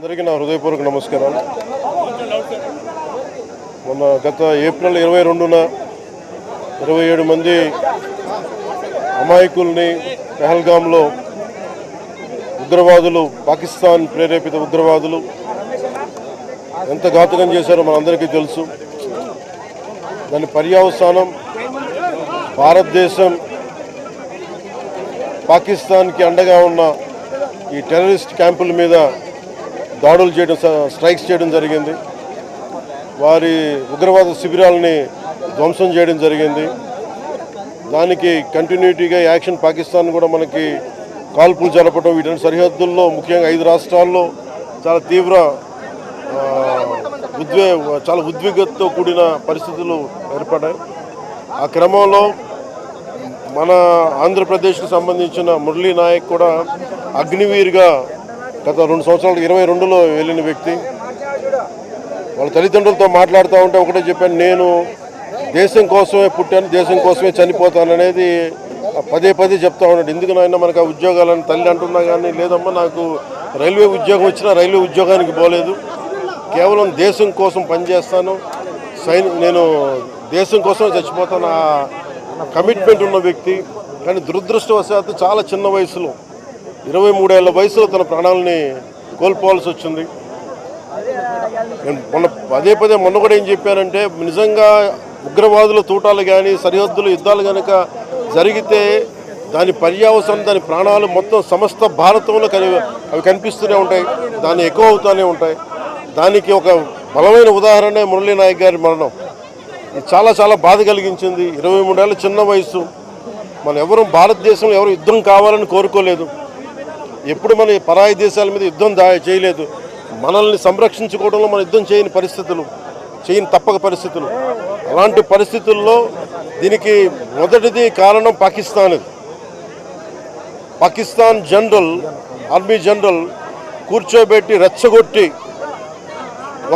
అందరికీ నా హృదయపూర్వక నమస్కారాలు. మొన్న గత ఏప్రిల్ 22న 27 మంది అమాయకుల్ని పెహల్గాంలో ఉగ్రవాదులు, పాకిస్తాన్ ప్రేరేపిత ఉగ్రవాదులు ఎంత ఘాతుకం చేశారో మనందరికీ తెలుసు. దాని పర్యవసానం భారతదేశం పాకిస్తాన్కి అండగా ఉన్న ఈ టెర్రరిస్ట్ క్యాంపుల మీద దాడులు చేయడం, స్ట్రైక్స్ చేయడం జరిగింది. వారి ఉగ్రవాద శిబిరాలని ధ్వంసం చేయడం జరిగింది. దానికి కంటిన్యూటీగా యాక్షన్ పాకిస్తాన్ కూడా మనకి కాల్పులు జరపడం, వీటి సరిహద్దుల్లో ముఖ్యంగా 5 రాష్ట్రాల్లో చాలా తీవ్ర చాలా ఉద్విగ్నతతో కూడిన పరిస్థితులు ఏర్పడ్డాయి. ఆ క్రమంలో మన ఆంధ్రప్రదేశ్కు సంబంధించిన మురళీ నాయక్ కూడా అగ్నివీర్గా గత 2 సంవత్సరాలు 22లో వెళ్ళిన వ్యక్తి. వాళ్ళ తల్లిదండ్రులతో మాట్లాడుతూ ఉంటే ఒకటే చెప్పాను, నేను దేశం కోసమే పుట్టాను, దేశం కోసమే చనిపోతాను అనేది పదే పదే చెప్తా ఉన్నాడు. ఎందుకు నాయన మనకు ఆ ఉద్యోగాలని తల్లి అంటున్నా కానీ, లేదమ్మా నాకు రైల్వే ఉద్యోగం వచ్చినా రైల్వే ఉద్యోగానికి పోలేదు, కేవలం దేశం కోసం పనిచేస్తాను, నేను దేశం కోసమే చచ్చిపోతాను ఆ కమిట్మెంట్ ఉన్న వ్యక్తి. కానీ దురదృష్టవశాత్తు చాలా చిన్న వయసులో 23 ఏళ్ల వయసులో తన ప్రాణాలని కోల్పోవాల్సి వచ్చింది. నేను పదే మొన్న కూడా ఏం చెప్పానంటే, నిజంగా ఉగ్రవాదుల తూటాలు కానీ సరిహద్దుల యుద్ధాలు కనుక జరిగితే దాని పర్యవసానం, దాని ప్రాణాలు మొత్తం సమస్త భారతంలో అవి కనిపిస్తూనే ఉంటాయి, దాన్ని ఎక్కువ అవుతూనే ఉంటాయి. దానికి ఒక బలమైన ఉదాహరణ మురళీ నాయక్ గారి మరణం. ఇది చాలా బాధ కలిగించింది. 23 ఏళ్ళ చిన్న వయసు. మనం ఎవరు భారతదేశంలో ఎవరు యుద్ధం కావాలని కోరుకోలేదు, ఎప్పుడు మన పరాయి దేశాల మీద యుద్ధం చేయలేదు. మనల్ని సంరక్షించుకోవడంలో మన యుద్ధం చేయని తప్పక పరిస్థితులు. అలాంటి పరిస్థితుల్లో దీనికి మొదటిది కారణం పాకిస్తాన్ జనరల్, ఆర్మీ జనరల్ కూర్చోబెట్టి రెచ్చగొట్టి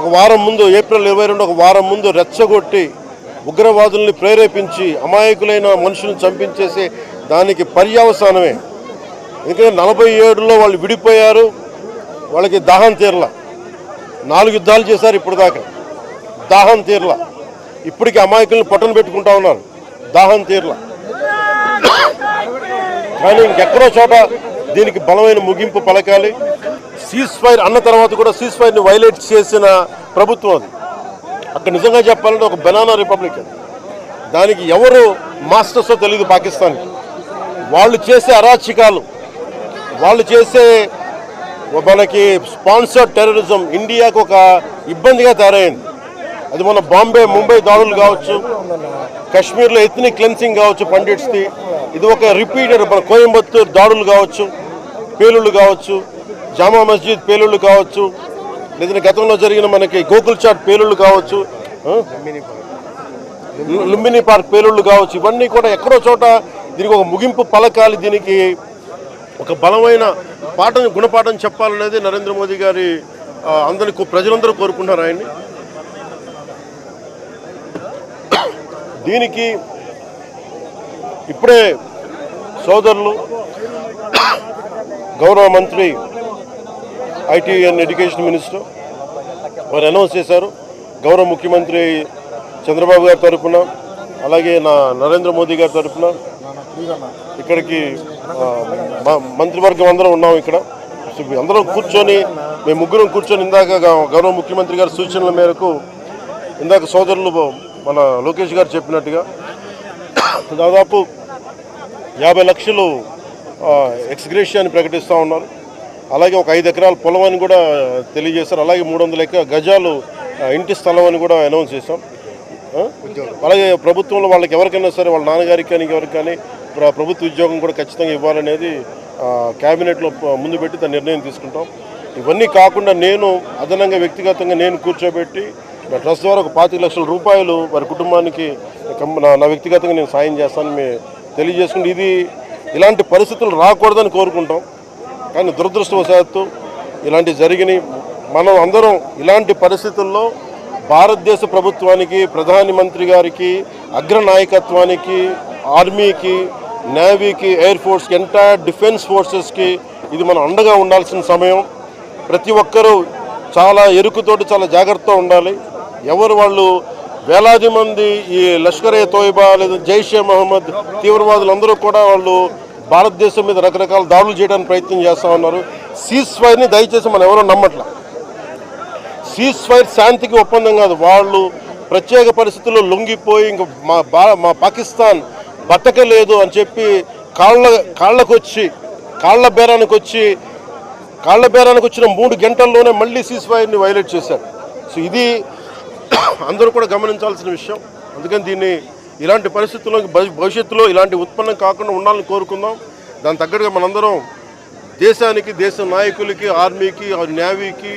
ఒక వారం ముందు, ఏప్రిల్ 22 ఒక వారం ముందు రెచ్చగొట్టి ఉగ్రవాదుల్ని ప్రేరేపించి అమాయకులైన మనుషులను చంపించేసి దానికి పర్యవసానమే. ఎందుకంటే 47లో వాళ్ళు విడిపోయారు, వాళ్ళకి దాహం తీరల. 4 యుద్ధాలు చేశారు ఇప్పుడు దాకా, దాహం తీరల. ఇప్పటికీ అమాయకుల్ని పట్టున పెట్టుకుంటా ఉన్నారు, దాహం తీరల. కానీ ఇంకెక్కడో చోట దీనికి బలమైన ముగింపు పలకాలి. సీజ్ ఫైర్ అన్న తర్వాత కూడా సీజ్ ఫైర్ని వైలేట్ చేసిన ప్రభుత్వం అది. అక్కడ నిజంగా చెప్పాలంటే ఒక బనానా రిపబ్లిక్ అది. దానికి ఎవరు మాస్టర్సో తెలియదు పాకిస్తాన్కి. వాళ్ళు చేసే అరాచకాలు, వాళ్ళు చేసే మనకి స్పాన్సర్డ్ టెర్రరిజం ఇండియాకు ఒక ఇబ్బందిగా తయారైంది. అది మన బాంబే, ముంబై దాడులు కావచ్చు, కాశ్మీర్లో ఎథ్నిక్ క్లెన్సింగ్ కావచ్చు పండిట్స్ది, ఇది ఒక రిపీటెడ్ మన కోయంబత్తూర్ దాడులు కావచ్చు, పేలుళ్ళు కావచ్చు, జామా మస్జిద్ పేలుళ్ళు కావచ్చు, లేదంటే గతంలో జరిగిన మనకి గోకుల్ చాట్ పేలుళ్ళు కావచ్చు, లుంబిని పార్క్ పేలుళ్ళు కావచ్చు, ఇవన్నీ కూడా ఎక్కడో చోట దీనికి ఒక ముగింపు పలకాలి. దీనికి ఒక బలమైన గుణపాఠం చెప్పాలనేది నరేంద్ర మోదీ గారి అందరినీ ప్రజలందరూ కోరుకుంటున్నారు ఆయన్ని. దీనికి ఇప్పుడే సోదరులు గౌరవ మంత్రి ఐటీ అండ్ ఎడ్యుకేషన్ మినిస్టర్ వారు అనౌన్స్ చేశారు. గౌరవ ముఖ్యమంత్రి చంద్రబాబు గారి తరఫున, అలాగే నరేంద్ర మోదీ గారి తరఫున ఇక్కడికి మంత్రివర్గం అందరం ఉన్నాం. ఇక్కడ అందరం కూర్చొని, మేము ముగ్గురం కూర్చొని ఇందాక గౌరవ ముఖ్యమంత్రి గారి సూచనల మేరకు, ఇందాక సోదరులు మన లోకేష్ గారు చెప్పినట్టుగా దాదాపు 50 లక్షలు ఎక్స్గ్రేషియాని ప్రకటిస్తూ ఉన్నారు. అలాగే ఒక 5 ఎకరాల పొలం అని కూడా తెలియజేశారు. అలాగే 300 గజాలు ఇంటి స్థలం అని కూడా అనౌన్స్ చేశాం. అలాగే ప్రభుత్వంలో వాళ్ళకి ఎవరికైనా సరే, వాళ్ళ నాన్నగారికి కానీ ఎవరికి కానీ ప్రభుత్వ ఉద్యోగం కూడా ఖచ్చితంగా ఇవ్వాలనేది క్యాబినెట్లో ముందు పెట్టి దాని నిర్ణయం తీసుకుంటాం. ఇవన్నీ కాకుండా నేను అదనంగా వ్యక్తిగతంగా నేను కూర్చోబెట్టి నా ట్రస్ట్ ద్వారా ఒక 25 లక్షల రూపాయలు వారి కుటుంబానికి నా వ్యక్తిగతంగా నేను సాయం చేస్తానని తెలియజేసుకుంటే, ఇలాంటి పరిస్థితులు రాకూడదని కోరుకుంటాం. కానీ దురదృష్టవశాత్తు ఇలాంటివి జరిగినాయి. మనం అందరం ఇలాంటి పరిస్థితుల్లో భారతదేశ ప్రభుత్వానికి, ప్రధాని మంత్రి గారికి, అగ్రనాయకత్వానికి, ఆర్మీకి, నేవీకి, ఎయిర్ ఫోర్స్కి, ఎంటైర్ డిఫెన్స్ ఫోర్సెస్కి ఇది మనం అండగా ఉండాల్సిన సమయం. ప్రతి ఒక్కరూ చాలా ఎరుకుతోటి చాలా జాగ్రత్తగా ఉండాలి. ఎవరు వాళ్ళు వేలాది మంది ఈ లష్కర్ ఏ తోయిబా లేదా జైషే మహమ్మద్ తీవ్రవాదులందరూ కూడా వాళ్ళు భారతదేశం మీద రకరకాల దాడులు చేయడానికి ప్రయత్నం చేస్తూ ఉన్నారు. సీజ్ ఫైర్ని దయచేసి మనం ఎవరో నమ్మట్లా. సీజ్ ఫైర్ శాంతికి ఒప్పందం కాదు. వాళ్ళు ప్రత్యేక పరిస్థితుల్లో లొంగిపోయి ఇంక మా పాకిస్తాన్ బతకలేదు అని చెప్పి కాళ్ళ బేరానికి వచ్చిన 3 గంటల్లోనే మళ్ళీ సీజ్ ఫైర్ని వైలేట్ చేశారు. సో ఇది అందరూ కూడా గమనించాల్సిన విషయం. అందుకని దీన్ని ఇలాంటి పరిస్థితుల్లో భవిష్యత్తులో ఇలాంటి ఉత్పన్నం కాకుండా ఉండాలని కోరుకుందాం. దాని తగ్గట్టుగా మనందరం దేశానికి, దేశ నాయకులకి, ఆర్మీకి, నేవీకి,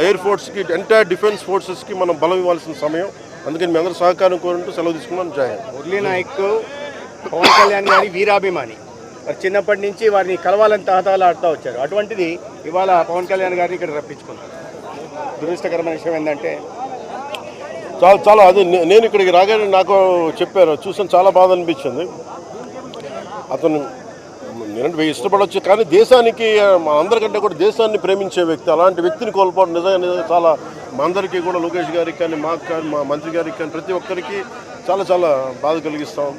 ఎయిర్ ఫోర్స్కి, ఎంటైర్ డిఫెన్స్ ఫోర్సెస్కి మనం బలం ఇవ్వాల్సిన సమయం. అందుకని మీ అందరూ సహకారం కోరుకుంటూ సెలవు తీసుకున్నాను. జై హింద్. మురళీ నాయక్ పవన్ కళ్యాణ్ గారి వీరాభిమాని. మరి చిన్నప్పటి నుంచి వారిని కలవాలని తహతహలాడుతూ వచ్చారు. అటువంటిది ఇవాళ పవన్ కళ్యాణ్ గారిని ఇక్కడ రప్పించుకున్నారు. దురదృష్టకరమైన విషయం ఏంటంటే చాలా అది నేను ఇక్కడికి రాగానే నాకు చెప్పారు, చూసాను, చాలా బాధ అనిపించింది. అతను నేనంటే ఇష్టపడవచ్చు, కానీ దేశానికి అందరికంటే కూడా దేశాన్ని ప్రేమించే వ్యక్తి. అలాంటి వ్యక్తిని కోల్పోవడం నిజంగా చాలా మా అందరికీ కూడా, లోకేష్ గారికి కానీ, మాకు కానీ, మా మంత్రి గారికి కానీ, ప్రతి ఒక్కరికి చాలా చాలా బాధ కలిగిస్తాం.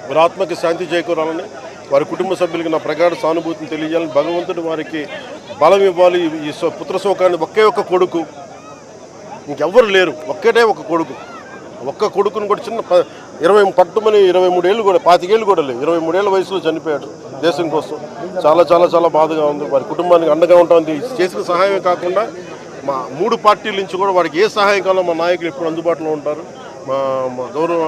వారి ఆత్మకి శాంతి చేకూరాలని, వారి కుటుంబ సభ్యులకి నా ప్రగాఢ సానుభూతిని తెలియజేయాలని, భగవంతుడు వారికి బలం ఇవ్వాలి. ఈ పుత్ర శోకాన్ని ఒకే ఒక్క కొడుకు, ఇంకెవ్వరు లేరు, ఒక్కటే ఒక కొడుకు. ఒక్క కొడుకుని కూడా చిన్న 23 ఏళ్ళు కూడా, 25 ఏళ్ళు కూడా లేవు, 23 ఏళ్ళ వయసులో చనిపోయాడు దేశం కోసం. చాలా చాలా చాలా బాధగా ఉంది. వారి కుటుంబానికి అండగా ఉంటుంది. చేసిన సహాయమే కాకుండా మా 3 పార్టీల నుంచి కూడా వారికి ఏ సహాయం కావాలో మా నాయకులు ఎప్పుడు అందుబాటులో ఉంటారు. మా గౌరవ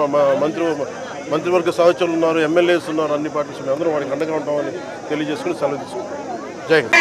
మంత్రివర్గ సహచరులు ఉన్నారు, ఎమ్మెల్యేస్ ఉన్నారు, అన్ని పార్టీస్ అందరూ వారికి అండగా ఉంటామని తెలియజేసుకుని సెలవు తీసుకుంటాం. జై హింద్.